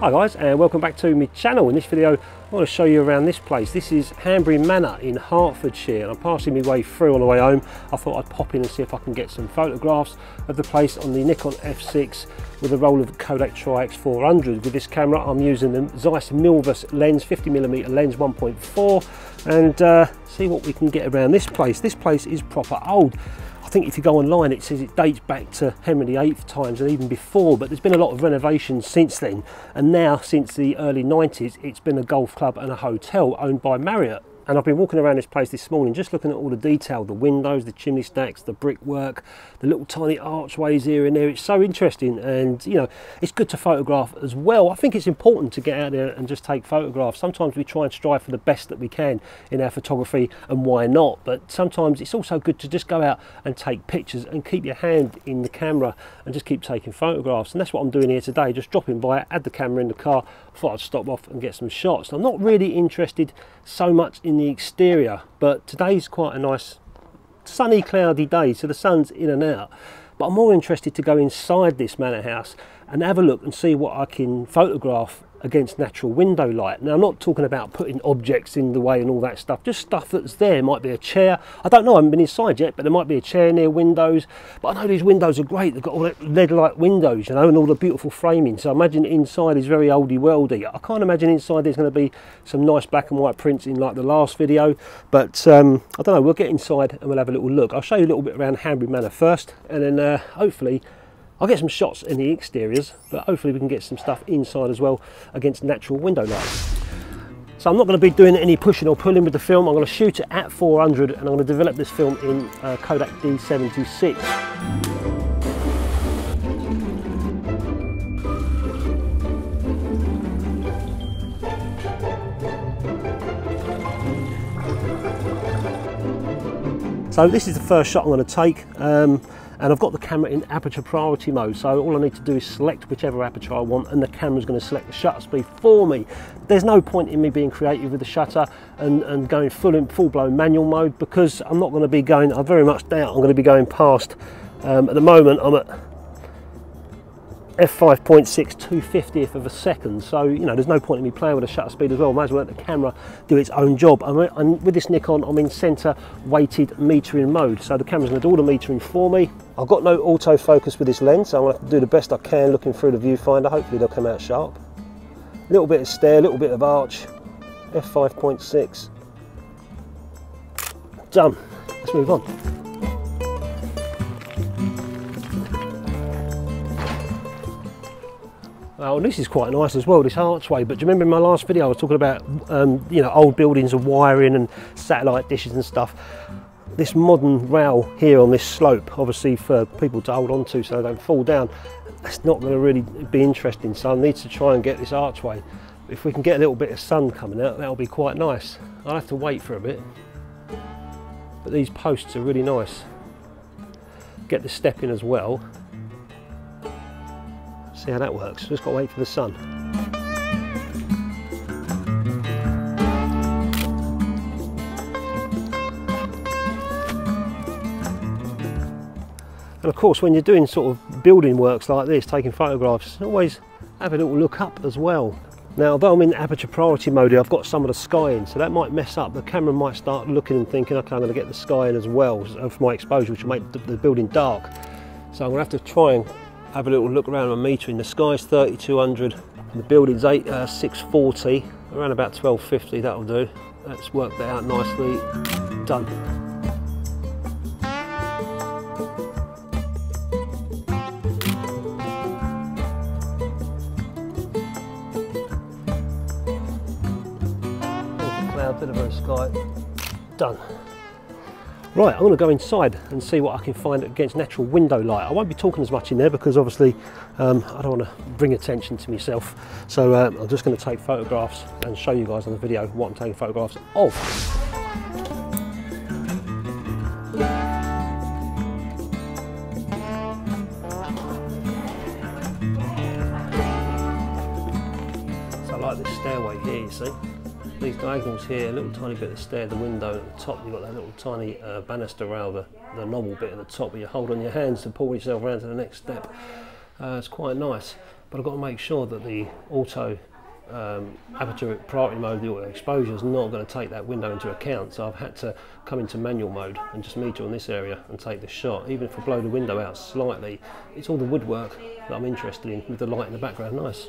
Hi guys, and welcome back to my channel. In this video I want to show you around this place. This is Hanbury Manor in Hertfordshire, and I'm passing my way through on the way home. I thought I'd pop in and see if I can get some photographs of the place on the Nikon F6 with a roll of Kodak Tri-X 400. With this camera I'm using the Zeiss Milvus lens, 50mm lens 1.4, and see what we can get around this place. This place is proper old. I think if you go online it says it dates back to Henry VIII times and even before, but there's been a lot of renovations since then, and now since the early 90s it's been a golf club and a hotel owned by Marriott. And I've been walking around this place this morning just looking at all the detail, the windows, the chimney stacks, the brickwork, the little tiny archways here and there. It's so interesting, and you know, it's good to photograph as well. I think it's important to get out there and just take photographs. Sometimes we try and strive for the best that we can in our photography, and why not? But sometimes it's also good to just go out and take pictures and keep your hand in the camera and just keep taking photographs. And that's what I'm doing here today, just dropping by, add the camera in the car. Thought I'd stop off and get some shots. I'm not really interested so much in the exterior, but today's quite a nice sunny cloudy day, so the sun's in and out, but I'm more interested to go inside this manor house and have a look and see what I can photograph against natural window light. Now I'm not talking about putting objects in the way and all that stuff, just stuff that's there. Might be a chair, I don't know, I haven't been inside yet, but there might be a chair near windows. But I know these windows are great, they've got all that LED light windows, you know, and all the beautiful framing, so I imagine inside is very oldie worldy. I can't imagine inside there's going to be some nice black and white prints in like the last video, but I don't know, we'll get inside and we'll have a little look. I'll show you a little bit around Hanbury Manor first, and then hopefully I'll get some shots in the exteriors, but hopefully we can get some stuff inside as well against natural window light. So I'm not going to be doing any pushing or pulling with the film. I'm going to shoot it at 400 and I'm going to develop this film in Kodak D76. So this is the first shot I'm going to take. And I've got the camera in aperture priority mode, so all I need to do is select whichever aperture I want, and the camera's going to select the shutter speed for me. There's no point in me being creative with the shutter and going full-blown manual mode, because I'm not going to be going, I very much doubt I'm going to be going past, at the moment I'm at f5.6 2/50th of a second, so you know there's no point in me playing with the shutter speed as well. Might as well let the camera do its own job. And with this Nikon I'm in center weighted metering mode, so the camera's going to do all the metering for me. I've got no autofocus with this lens, so I'm going to have to do the best I can looking through the viewfinder. Hopefully they'll come out sharp. A little bit of stare, a little bit of arch. f5.6. Done. Let's move on. Oh, this is quite nice as well, this archway. But do you remember in my last video I was talking about you know, old buildings and wiring and satellite dishes and stuff? This modern rail here on this slope, obviously for people to hold on to so they don't fall down, that's not going to really be interesting, so I need to try and get this archway. If we can get a little bit of sun coming out, that'll be quite nice. I'll have to wait for a bit, but these posts are really nice. Get the step in as well. See how that works. Just got to wait for the sun. And of course when you're doing sort of building works like this, taking photographs, always have a little look up as well. Now although I'm in aperture priority mode here, I've got some of the sky in, so that might mess up. The camera might start looking and thinking, okay, I'm going to get the sky in as well for my exposure, which will make the building dark. So I'm going to have to try and have a little look around my metering. The sky's 3200, the building's 640, around about 1250, that'll do. Let's work that out nicely. Done. Cloud, bit of a sky. Done. Right, I'm going to go inside and see what I can find against natural window light. I won't be talking as much in there because obviously I don't want to bring attention to myself. So I'm just going to take photographs and show you guys on the video what I'm taking photographs of. So I like this stairway here, you see. These diagonals here, a little tiny bit of stair, the window at the top, you've got that little tiny banister rail, the knobbly bit at the top where you hold on your hands to pull yourself around to the next step. It's quite nice. but I've got to make sure that the auto aperture priority mode, the auto exposure, is not going to take that window into account. So I've had to come into manual mode and just meter on this area and take the shot. Even if I blow the window out slightly, it's all the woodwork that I'm interested in with the light in the background. Nice.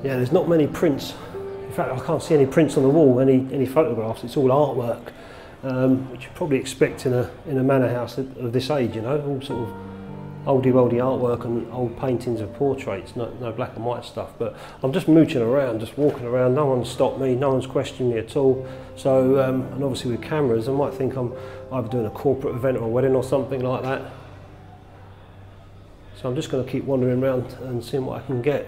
Yeah, there's not many prints. In fact, I can't see any prints on the wall, any photographs. It's all artwork, which you probably expect in a manor house of this age, you know, all sort of oldie-worldy artwork and old paintings of portraits, no black and white stuff. But I'm just mooching around, just walking around. No one's stopped me, no one's questioned me at all. So, and obviously with cameras, I might think I'm either doing a corporate event or a wedding or something like that. So I'm just going to keep wandering around and seeing what I can get.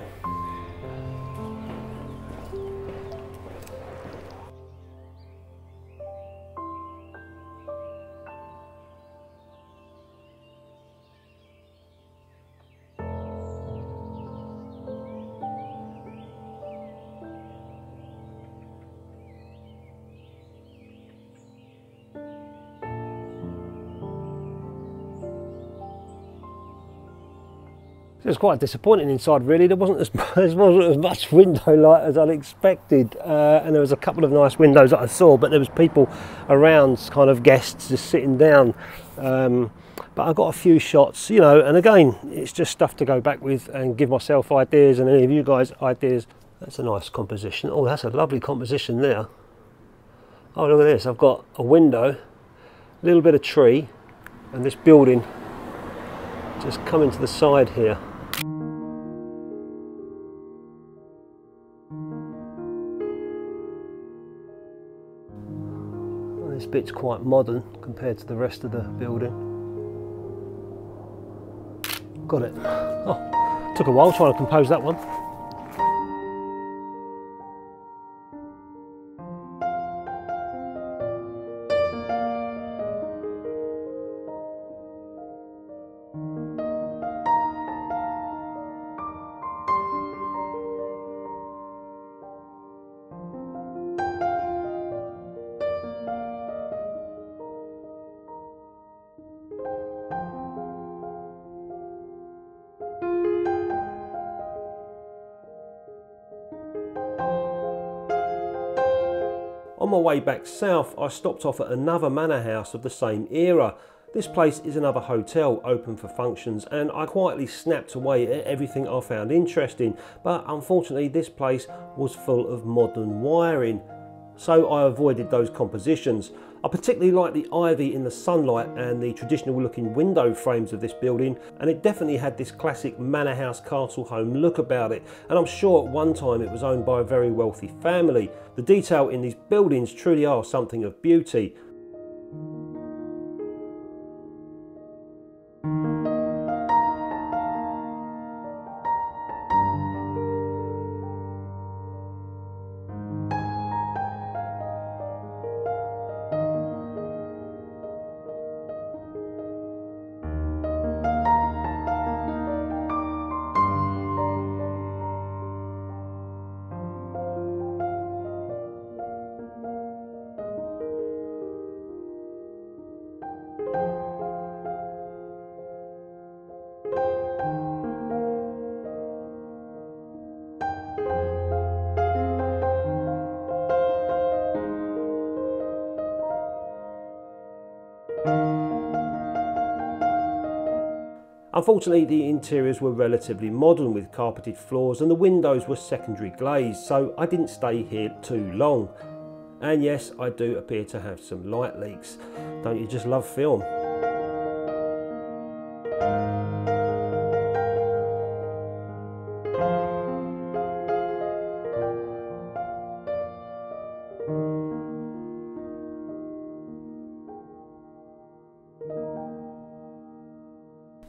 It was quite disappointing inside, really. There wasn't as much window light as I'd expected, and there was a couple of nice windows that I saw, but there was people around, kind of guests just sitting down. But I got a few shots, you know, and again, it's just stuff to go back with and give myself ideas and any of you guys ideas. That's a nice composition. Oh, that's a lovely composition there. Oh, look at this. I've got a window, a little bit of tree, and this building just coming to the side here. This bit's quite modern compared to the rest of the building. Got it. Oh, took a while trying to compose that one. On my way back south, I stopped off at another manor house of the same era. This place is another hotel open for functions, and I quietly snapped away at everything I found interesting, but unfortunately this place was full of modern wiring, so I avoided those compositions. I particularly like the ivy in the sunlight and the traditional looking window frames of this building, and it definitely had this classic manor house castle home look about it, and I'm sure at one time it was owned by a very wealthy family. The detail in these buildings truly are something of beauty. Unfortunately, the interiors were relatively modern with carpeted floors and the windows were secondary glazed, so I didn't stay here too long. And yes, I do appear to have some light leaks. Don't you just love film?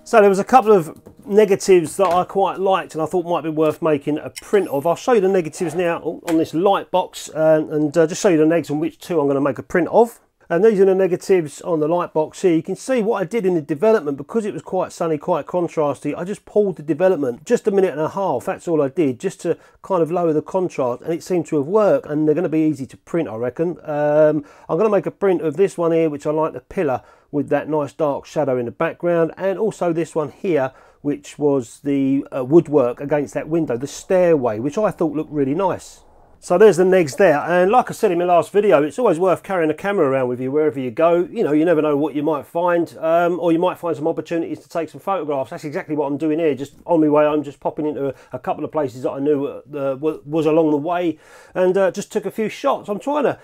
So there was a couple of negatives that I quite liked and I thought might be worth making a print of. I'll show you the negatives now on this light box and just show you the negs on which two I'm going to make a print of. And these are the negatives on the light box here. You can see what I did in the development, because it was quite sunny, quite contrasty. I just pulled the development just a minute and a half. That's all I did, just to kind of lower the contrast, and it seemed to have worked, and they're going to be easy to print, I reckon. I'm going to make a print of this one here, which I like the pillar with that nice dark shadow in the background, and also this one here, which was the woodwork against that window, the stairway, which I thought looked really nice. So there's the negs there, and like I said in my last video, it's always worth carrying a camera around with you wherever you go. You know, you never know what you might find, or you might find some opportunities to take some photographs. That's exactly what I'm doing here, just on my way home, just popping into a couple of places that I knew was along the way, and just took a few shots. I'm trying to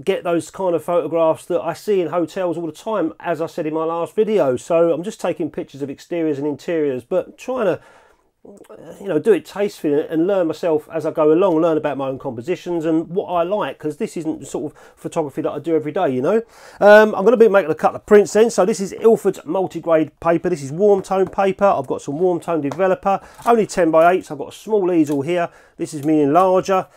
get those kind of photographs that I see in hotels all the time, as I said in my last video. So I'm just taking pictures of exteriors and interiors, but trying to, you know, do it tastefully and learn myself as I go along, learn about my own compositions and what I like, because this isn't the sort of photography that I do every day, you know. I'm going to be making a couple of prints then. So this is ILFORD's multi-grade paper. This is Warmtone paper. I've got some Warmtone developer, only 10x8. So I've got a small easel here. This is me ENLARGER.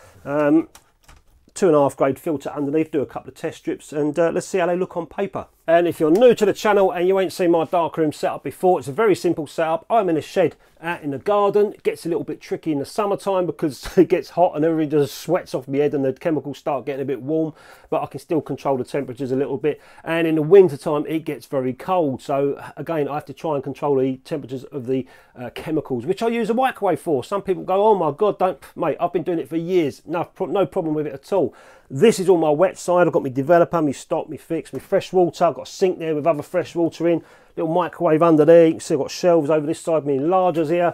2.5 grade filter underneath, do a couple of test strips, and let's see how they look on paper. And if you're new to the channel and you ain't seen my darkroom setup before, it's a very simple setup. I'm in a shed out in the garden. It gets a little bit tricky in the summertime because it gets hot and everything just sweats off my head and the chemicals start getting a bit warm, but I can still control the temperatures a little bit. And in the winter time it gets very cold, so again I have to try and control the temperatures of the chemicals, which I use a microwave for. Some people go, oh my god, don't, mate, I've been doing it for years, no problem with it at all. This is all my wet side. I've got my developer, my stock, my fix, my fresh water. I've got a sink there with other fresh water in. Little microwave under there. You can see I've got shelves over this side, my enlargers here.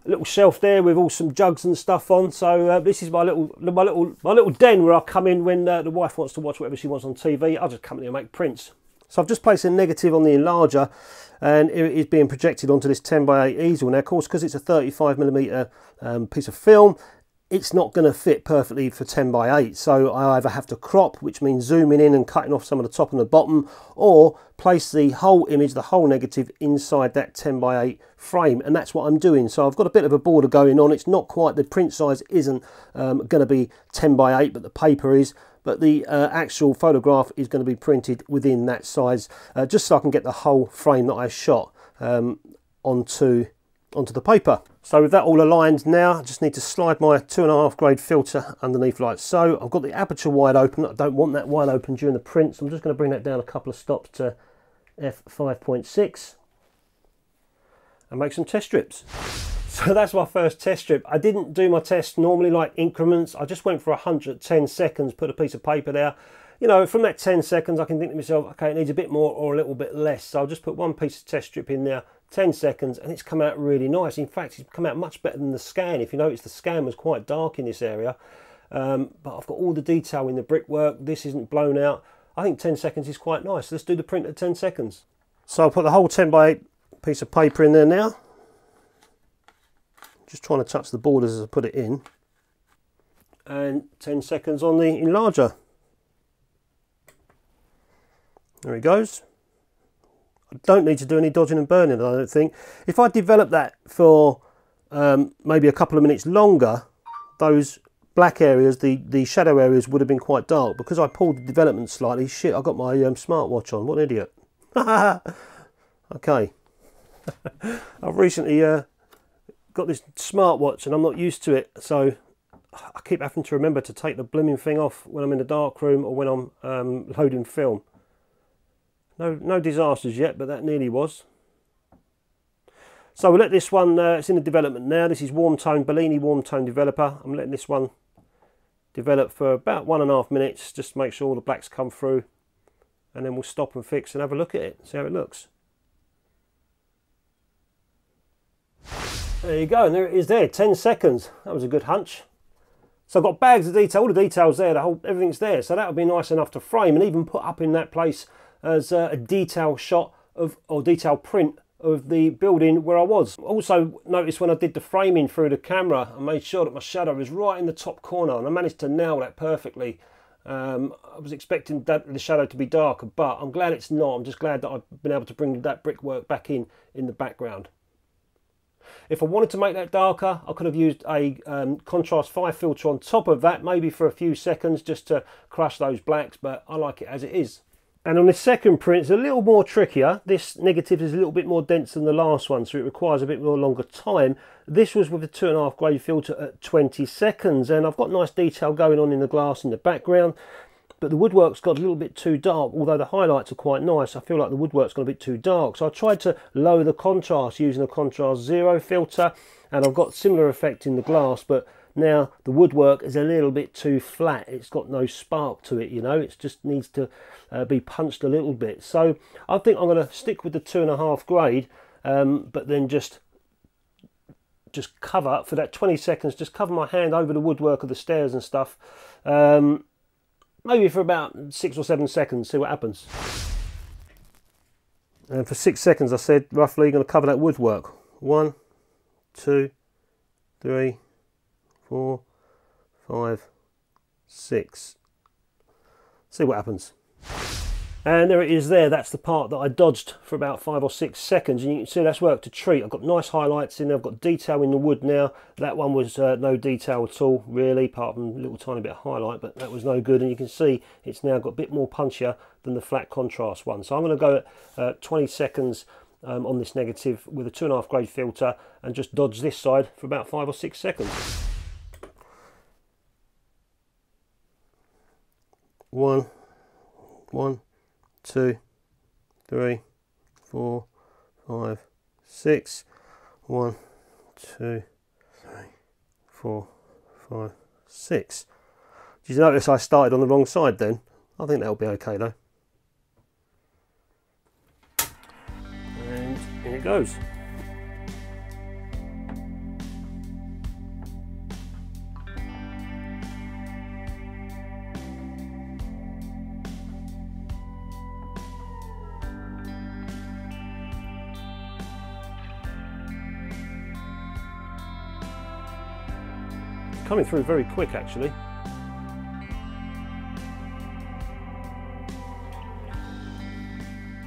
A little shelf there with all some jugs and stuff on. So this is my little den where I come in when the wife wants to watch whatever she wants on TV. I just come in here and make prints. So I've just placed a negative on the enlarger, and it is being projected onto this 10x8 easel. Now, of course, because it's a 35mm piece of film, it's not going to fit perfectly for 10x8, so I either have to crop, which means zooming in and cutting off some of the top and the bottom, or place the whole image, the whole negative, inside that 10x8 frame, and that's what I'm doing. So I've got a bit of a border going on. It's not quite, the print size isn't going to be 10x8, but the paper is, but the actual photograph is going to be printed within that size, just so I can get the whole frame that I shot onto the paper. So with that all aligned now, I just need to slide my 2.5 grade filter underneath like so. I've got the aperture wide open. I don't want that wide open during the print, so I'm just going to bring that down a couple of stops to f5.6 and make some test strips. So that's my first test strip. I didn't do my test normally like increments. I just went for 110 seconds, put a piece of paper there. You know, from that 10 seconds, I can think to myself, okay, it needs a bit more or a little bit less. So I'll just put one piece of test strip in there, 10 seconds, and it's come out really nice. In fact, it's come out much better than the scan. If you notice, the scan was quite dark in this area. But I've got all the detail in the brickwork. This isn't blown out. I think 10 seconds is quite nice. Let's do the print at 10 seconds. So I'll put the whole 10x8 piece of paper in there now. Just trying to touch the borders as I put it in. And 10 seconds on the enlarger. There he goes. I don't need to do any dodging and burning, I don't think. If I develop that for maybe a couple of minutes longer, those black areas, the shadow areas, would have been quite dark. Because I pulled the development slightly, shit, I got my smartwatch on. What an idiot. Okay. I've recently got this smartwatch and I'm not used to it, so I keep having to remember to take the blooming thing off when I'm in the darkroom or when I'm loading film. No disasters yet, but that nearly was. So we'll let this one, it's in the development now. This is Warmtone, Bellini Warmtone developer. I'm letting this one develop for about 1.5 minutes, just to make sure all the blacks come through. And then we'll stop and fix and have a look at it, see how it looks. There you go, and there it is there, 10 seconds. That was a good hunch. So I've got bags of detail, all the details there, everything's there. So that would be nice enough to frame and even put up in that place as a detail shot of, or detail print of the building where I was. Also notice when I did the framing through the camera, I made sure that my shadow was right in the top corner, and I managed to nail that perfectly. I was expecting the shadow to be darker, but I'm glad it's not. I'm just glad that I've been able to bring that brickwork back in the background. If I wanted to make that darker, I could have used a contrast 5 filter on top of that, maybe for a few seconds just to crush those blacks, but I like it as it is. And on this second print, it's a little more trickier. This negative is a little bit more dense than the last one, so it requires a bit more longer time. This was with a 2.5 grade filter at 20 seconds, and I've got nice detail going on in the glass in the background, but the woodwork's got a little bit too dark. Although the highlights are quite nice, I feel like the woodwork's got a bit too dark. So I tried to lower the contrast using a contrast 0 filter, and I've got similar effect in the glass, but now the woodwork is a little bit too flat. It's got no spark to it, you know. It just needs to be punched a little bit. So I think I'm going to stick with the 2.5 grade, but then just cover for that 20 seconds. Just cover my hand over the woodwork of the stairs and stuff. Maybe for about 6 or 7 seconds. See what happens. And for 6 seconds, I said roughly, going to cover that woodwork. 1, 2, 3, 4, 5, 6. See what happens. And there it is there. That's the part that I dodged for about 5 or 6 seconds. And you can see that's worked a treat. I've got nice highlights in there. I've got detail in the wood now. That one was no detail at all, really, apart from a little tiny bit of highlight, but that was no good. And you can see it's now got a bit more punchier than the flat contrast one. So I'm going to go at 20 seconds on this negative with a 2.5 grade filter and just dodge this side for about 5 or 6 seconds. 1, 2, 3, 4, 5, 6. 1, 2, 3, 4, 5, 6. Did you notice I started on the wrong side then? I think that'll be okay though. And here it goes. Coming through very quick actually.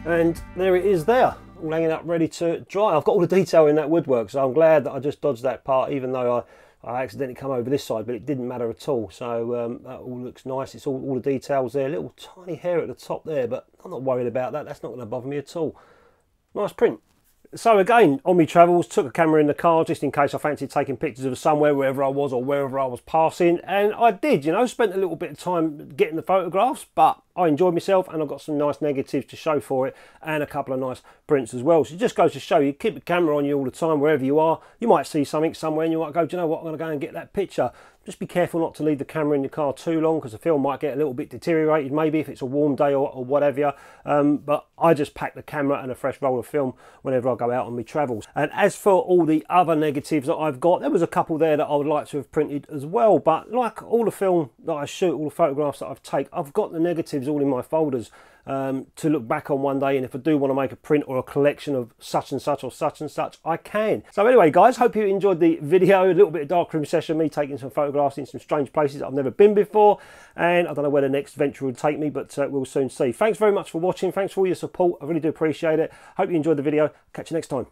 And there it is there, all hanging up ready to dry. I've got all the detail in that woodwork, so I'm glad that I just dodged that part, even though I accidentally come over this side, but it didn't matter at all. So that all looks nice. It's all the details there, little tiny hair at the top there, but I'm not worried about that. That's not going to bother me at all. Nice print. So again, on my travels, took a camera in the car just in case I fancied taking pictures of somewhere, wherever I was or wherever I was passing. And I did, you know, spent a little bit of time getting the photographs, but I enjoyed myself and I got some nice negatives to show for it and a couple of nice prints as well. So it just goes to show you, keep the camera on you all the time, wherever you are. You might see something somewhere and you might go, do you know what, I'm going to go and get that picture. Just be careful not to leave the camera in the car too long because the film might get a little bit deteriorated, maybe if it's a warm day or whatever. But I just pack the camera and a fresh roll of film whenever I go out on my travels. And as for all the other negatives that I've got, there was a couple there that I would like to have printed as well. But like all the film that I shoot, all the photographs that I've taken, I've got the negatives all in my folders to look back on one day, and if I do want to make a print or a collection of such and such or such and such, I can. So anyway guys, hope you enjoyed the video, a little bit of darkroom session, me taking some photographs in some strange places I've never been before, and I don't know where the next venture will take me, but we'll soon see. Thanks very much for watching, thanks for all your support, I really do appreciate it. Hope you enjoyed the video, catch you next time.